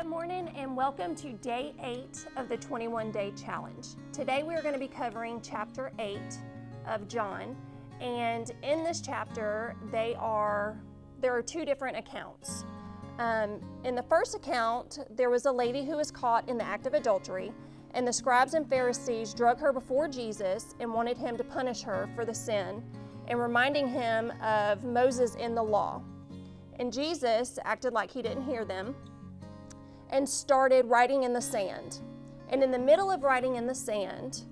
Good morning and welcome to day 8 of the 21-day challenge. Today we are going to be covering chapter 8 of John, and in this chapter there are two different accounts. In the first account, there was a lady who was caught in the act of adultery, and the scribes and Pharisees drug her before Jesus and wanted him to punish her for the sin and reminding him of Moses in the law. And Jesus acted like he didn't hear them and started writing in the sand. And in the middle of writing in the sand,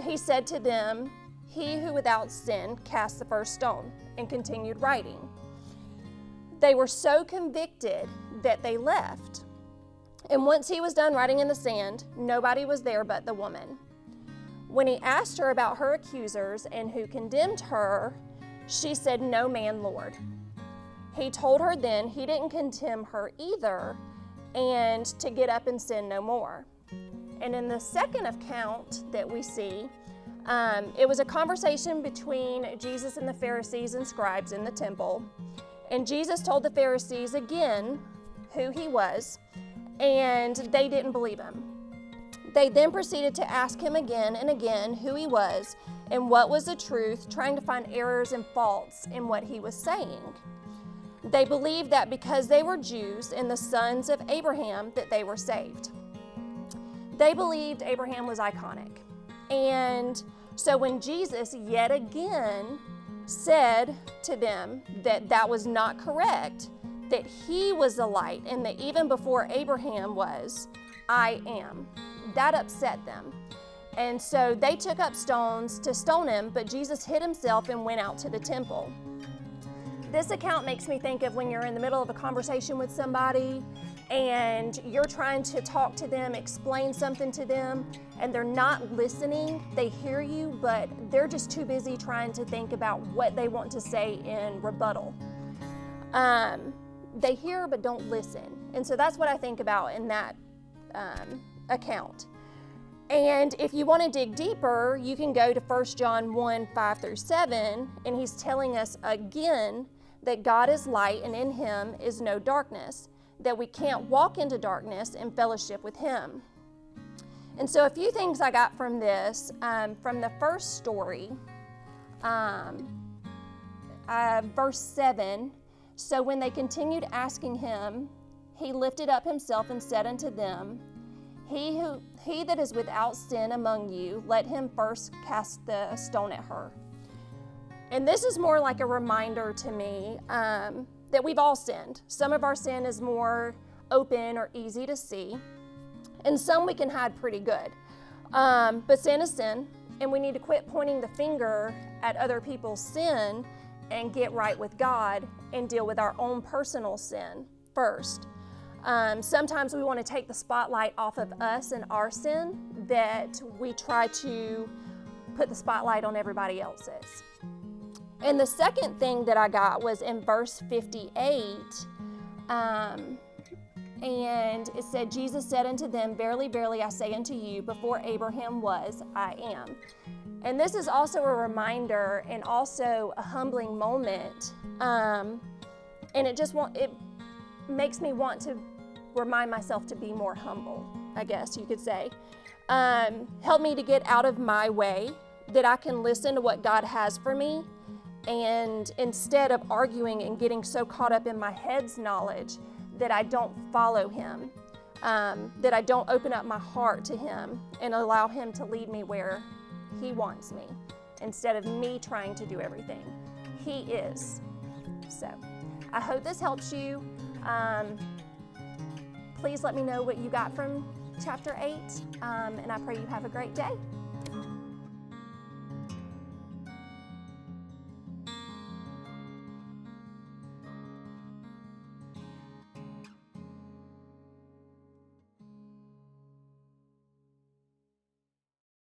he said to them, "He who without sin cast the first stone," and continued writing. They were so convicted that they left. And once he was done writing in the sand, nobody was there but the woman. When he asked her about her accusers and who condemned her, she said, "No man, Lord." He told her then he didn't condemn her either, and to get up and sin no more. And in the second account that we see, it was a conversation between Jesus and the Pharisees and scribes in the temple. And Jesus told the Pharisees again who he was, and they didn't believe him. They then proceeded to ask him again and again who he was and what was the truth, trying to find errors and faults in what he was saying. They believed that because they were Jews and the sons of Abraham that they were saved. They believed Abraham was iconic. And so when Jesus yet again said to them that that was not correct, that he was the light and that even before Abraham was, I am, that upset them. And so they took up stones to stone him, but Jesus hid himself and went out to the temple. This account makes me think of when you're in the middle of a conversation with somebody and you're trying to talk to them, explain something to them, and they're not listening. They hear you, but they're just too busy trying to think about what they want to say in rebuttal. They hear but don't listen. And so that's what I think about in that account. And if you want to dig deeper, you can go to 1 John 1, 5 through 7, and he's telling us again that God is light and in him is no darkness, that we can't walk into darkness in fellowship with him. And so a few things I got from this, from the first story, verse 7, "So when they continued asking him, he lifted up himself and said unto them, He that is without sin among you, let him first cast the stone at her." And this is more like a reminder to me that we've all sinned. Some of our sin is more open or easy to see, and some we can hide pretty good. But sin is sin, and we need to quit pointing the finger at other people's sin and get right with God and deal with our own personal sin first. Sometimes we want to take the spotlight off of us and our sin, that we try to put the spotlight on everybody else's. And the second thing that I got was in verse 58, and it said, "Jesus said unto them, Verily, verily, I say unto you, before Abraham was, I am." And this is also a reminder and also a humbling moment, and it makes me want to remind myself to be more humble, I guess you could say. Help me to get out of my way, that I can listen to what God has for me, and instead of arguing and getting so caught up in my head's knowledge that I don't follow him, that I don't open up my heart to him and allow him to lead me where he wants me, instead of me trying to do everything. He is. So I hope this helps you. Please let me know what you got from chapter 8, and I pray you have a great day.